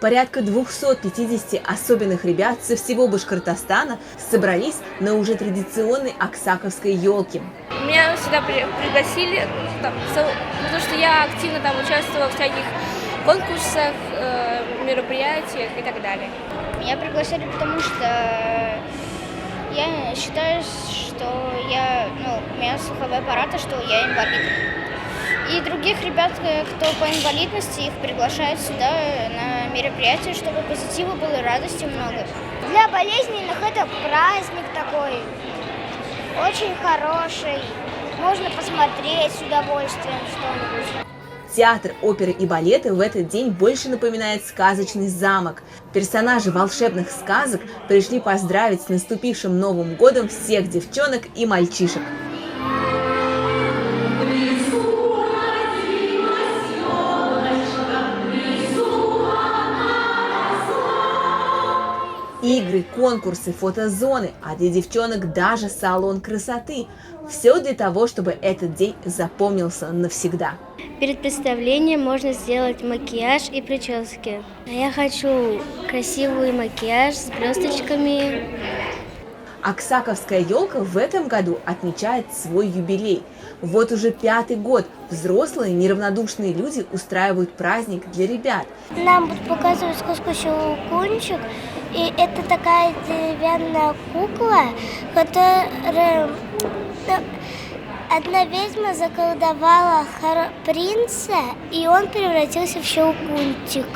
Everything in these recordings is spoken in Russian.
Порядка 250 особенных ребят со всего Башкортостана собрались на уже традиционной аксаковской елке. Меня сюда пригласили, потому что я активно там участвовала в всяких конкурсах, мероприятиях и так далее. Меня пригласили, потому что я считаю, что у меня слуховой аппарат, что я инвалид. И других ребят, кто по инвалидности, их приглашают сюда на мероприятие, чтобы позитива было, радости много. Для болезненных это праздник такой, очень хороший. Можно посмотреть с удовольствием что-нибудь. Театр оперы и балета в этот день больше напоминает сказочный замок. Персонажи волшебных сказок пришли поздравить с наступившим Новым годом всех девчонок и мальчишек. Игры, конкурсы, фотозоны, а для девчонок даже салон красоты. Все для того, чтобы этот день запомнился навсегда. Перед представлением можно сделать макияж и прически. Я хочу красивый макияж с блесточками. Аксаковская елка в этом году отмечает свой юбилей. Вот уже 5-й год взрослые неравнодушные люди устраивают праздник для ребят. Нам будут показывать сказку «Щелкунчик». И это такая деревянная кукла, которая... Одна ведьма заколдовала принца, и он превратился в Щелкунчика.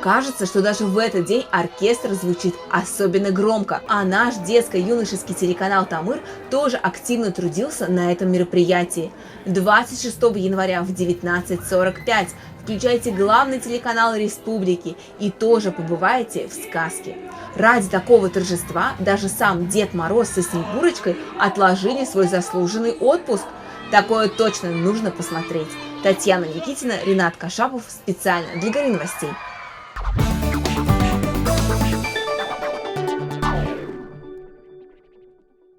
Кажется, что даже в этот день оркестр звучит особенно громко, а наш детско-юношеский телеканал «Тамыр» тоже активно трудился на этом мероприятии. 26 января в 19:45 включайте главный телеканал республики и тоже побывайте в сказке. Ради такого торжества даже сам Дед Мороз со Снегурочкой отложили свой заслуженный отпуск. Такое точно нужно посмотреть. Татьяна Никитина, Ренат Кашапов специально для Гори новостей.